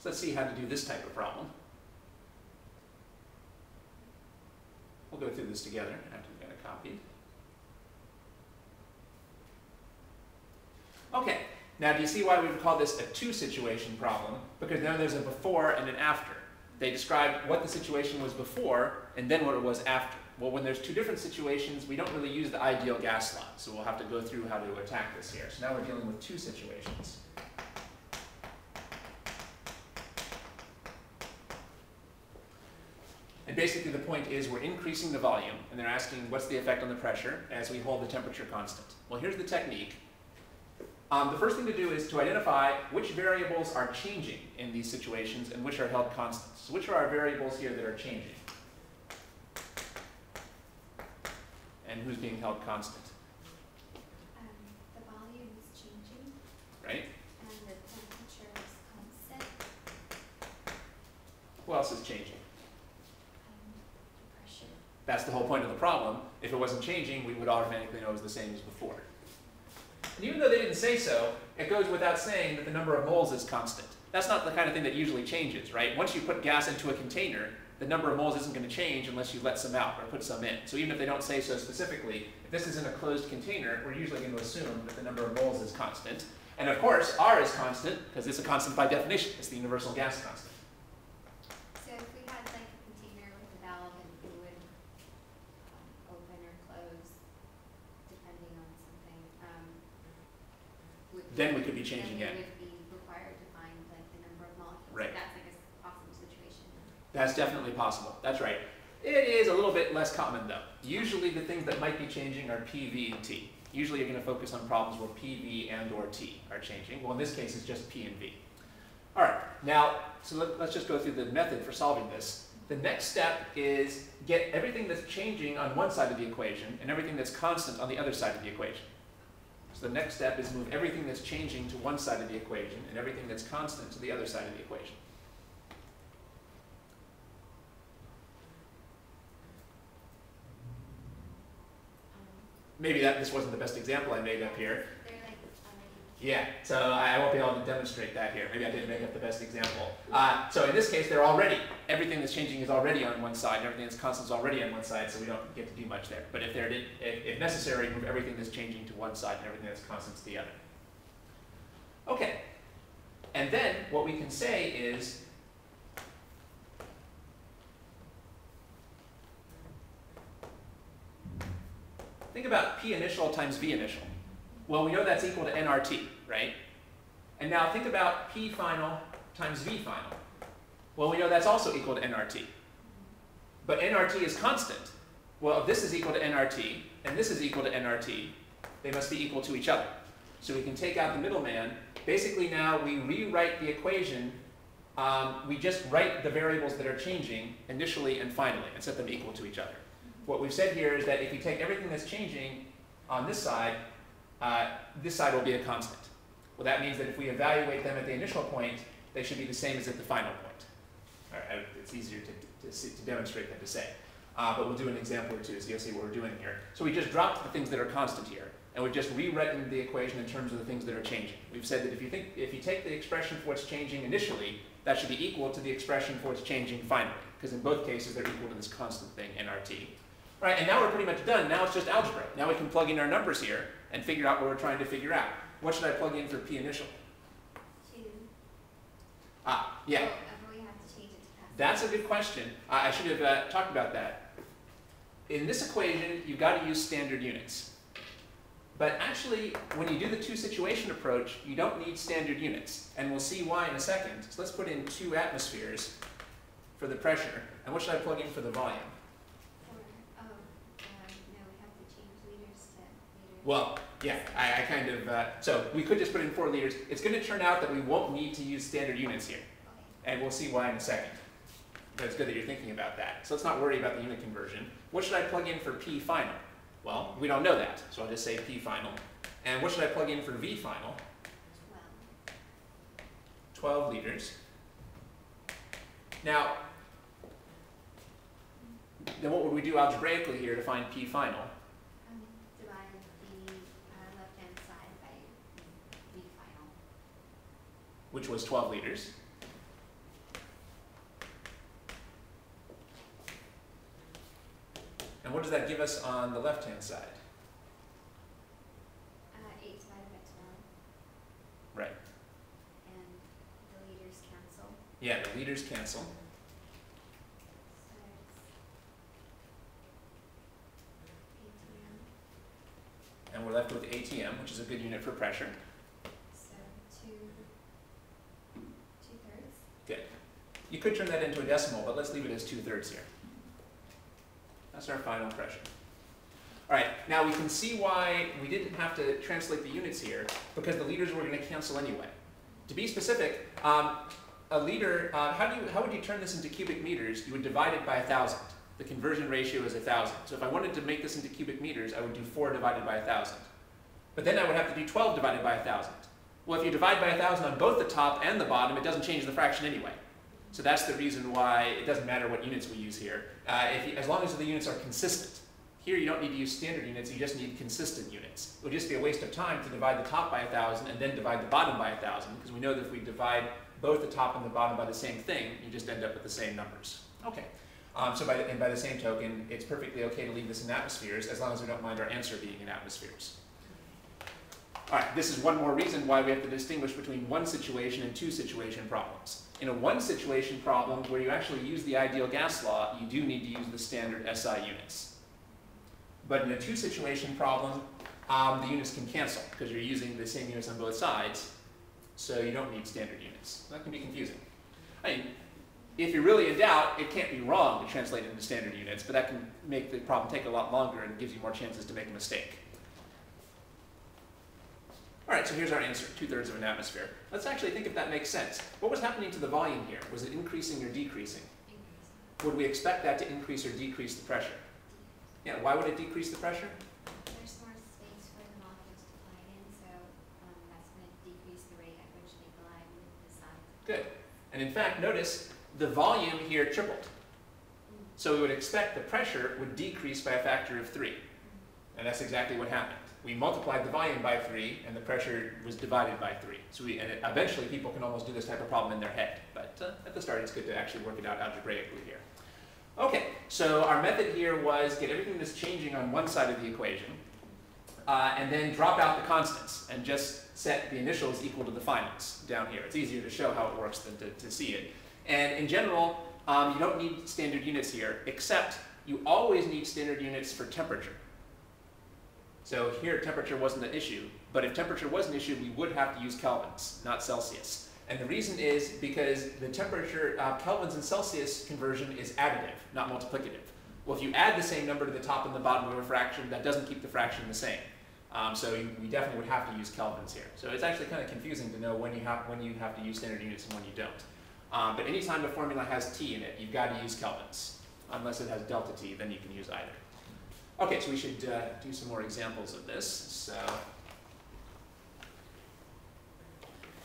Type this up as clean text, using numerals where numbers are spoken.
So let's see how to do this type of problem. We'll go through this together after we get it copied. Okay, now do you see why we would call this a two-situation problem? Because now there's a before and an after. They describe what the situation was before and then what it was after. Well, when there's two different situations, we don't really use the ideal gas law, so we'll have to go through how to attack this here. So now we're dealing with two situations. And basically the point is we're increasing the volume, and they're asking what's the effect on the pressure as we hold the temperature constant. Well, here's the technique. The first thing to do is to identify which variables are changing in these situations and which are held constant. So which are our variables here that are changing? And who's being held constant? The volume is changing. Right? And the temperature is constant. What else is changing? The pressure. That's the whole point of the problem. If it wasn't changing, we would automatically know it was the same as before. And even though they didn't say so, it goes without saying that the number of moles is constant. That's not the kind of thing that usually changes, right? Once you put gas into a container, the number of moles isn't going to change unless you let some out or put some in. So even if they don't say so specifically, if this is in a closed container, we're usually going to assume that the number of moles is constant. And of course, R is constant, because it's a constant by definition. It's the universal gas constant. So if we had like a container with a valve and it would open or close depending on something, then we could be changing it. Then we would be required to find like the number of molecules. Right. That's like a possible situation. That's definitely possible. That's right. It is a little bit less common though. Usually the things that might be changing are P, V, and T. Usually you're going to focus on problems where P, V, and or T are changing. Well, in this case, it's just P and V. All right. Now, so let's just go through the method for solving this. The next step is get everything that's changing on one side of the equation and everything that's constant on the other side of the equation. So the next step is move everything that's changing to one side of the equation and everything that's constant to the other side of the equation. Maybe this wasn't the best example I made up here. They're like Yeah, so I won't be able to demonstrate that here. Maybe I didn't make up the best example. So in this case, everything that's changing is already on one side, and everything that's constant is already on one side, so we don't get to do much there. But if necessary, move everything that's changing to one side and everything that's constant to the other. Okay, and then what we can say is, think about P initial times V initial. Well, we know that's equal to nRT, right? And now think about P final times V final. Well, we know that's also equal to nRT. But nRT is constant. Well, if this is equal to nRT, and this is equal to nRT, they must be equal to each other. So we can take out the middleman. Basically now we rewrite the equation. We just write the variables that are changing initially and finally and set them equal to each other. What we've said here is that if you take everything that's changing on this side will be a constant. Well, that means that if we evaluate them at the initial point, they should be the same as at the final point. All right, it's easier to demonstrate than to say. But we'll do an example or two so you'll see what we're doing here. So we just dropped the things that are constant here, and we've just rewritten the equation in terms of the things that are changing. We've said that if you take the expression for what's changing initially, that should be equal to the expression for what's changing finally, because in both cases they're equal to this constant thing, nRT. All right, and now we're pretty much done. Now it's just algebra. Now we can plug in our numbers here and figure out what we're trying to figure out. What should I plug in for P initial? 2. Yeah. Oh, we have to change it to Pascals. That's a good question. I should have talked about that. In this equation, you've got to use standard units. But actually, when you do the two-situation approach, you don't need standard units. And we'll see why in a second. So let's put in 2 atmospheres for the pressure. And what should I plug in for the volume? No, we have to change liters to liters. Well, yeah, I kind of, so we could just put in 4 liters. It's going to turn out that we won't need to use standard units here. Okay. And we'll see why in a second. But it's good that you're thinking about that. So let's not worry about the unit conversion. What should I plug in for P final? Well, we don't know that, so I'll just say P final. And what should I plug in for V final? 12 liters. Now, then what would we do algebraically here to find P final? Divide the left-hand side by V final. Which was 12 liters. And what does that give us on the left-hand side? 8 divided by 12. Right. And the liters cancel. Yeah, the liters cancel. So it's ATM. And we're left with ATM, which is a good unit for pressure. So 2/3. Good. You could turn that into a decimal, but let's leave it as 2/3 here. That's our final pressure. All right, now we can see why we didn't have to translate the units here, because the liters were going to cancel anyway. To be specific, a liter, how would you turn this into cubic meters? You would divide it by 1,000. The conversion ratio is 1,000. So if I wanted to make this into cubic meters, I would do 4 divided by 1,000. But then I would have to do 12 divided by 1,000. Well, if you divide by 1,000 on both the top and the bottom, it doesn't change the fraction anyway. So that's the reason why it doesn't matter what units we use here, as long as the units are consistent. Here you don't need to use standard units, you just need consistent units. It would just be a waste of time to divide the top by 1,000 and then divide the bottom by 1,000, because we know that if we divide both the top and the bottom by the same thing, you just end up with the same numbers. Okay. So by the same token, it's perfectly okay to leave this in atmospheres, as long as we don't mind our answer being in atmospheres. All right, this is one more reason why we have to distinguish between one situation and two situation problems. In a one situation problem where you actually use the ideal gas law, you do need to use the standard SI units. But in a two situation problem, the units can cancel because you're using the same units on both sides, so you don't need standard units. That can be confusing. I mean, if you're really in doubt, it can't be wrong to translate it into standard units, but that can make the problem take a lot longer and gives you more chances to make a mistake. All right, so here's our answer, 2/3 of an atmosphere. Let's actually think if that makes sense. What was happening to the volume here? Was it increasing or decreasing? Increasing. Would we expect that to increase or decrease the pressure? Yeah, why would it decrease the pressure? There's more space for the molecules to glide in, so that's going to decrease the rate at which they glide with the sun. Good. And in fact, notice the volume here tripled. So we would expect the pressure would decrease by a factor of 3. And that's exactly what happened. We multiplied the volume by 3, and the pressure was divided by 3. So eventually people can almost do this type of problem in their head. But at the start, it's good to actually work it out algebraically here. Okay, so our method here was get everything that's changing on one side of the equation, and then drop out the constants, and just set the initials equal to the finals down here. It's easier to show how it works than to see it. And in general, you don't need standard units here, except you always need standard units for temperature. So here temperature wasn't an issue, but if temperature was an issue, we would have to use Kelvins, not Celsius. And the reason is because the temperature, Kelvins and Celsius conversion is additive, not multiplicative. Well, if you add the same number to the top and the bottom of a fraction, that doesn't keep the fraction the same. So we definitely would have to use Kelvins here. So it's actually kind of confusing to know when you have to use standard units and when you don't. But anytime the formula has T in it, you've got to use Kelvins. Unless it has delta T, then you can use either. Okay, so we should do some more examples of this. So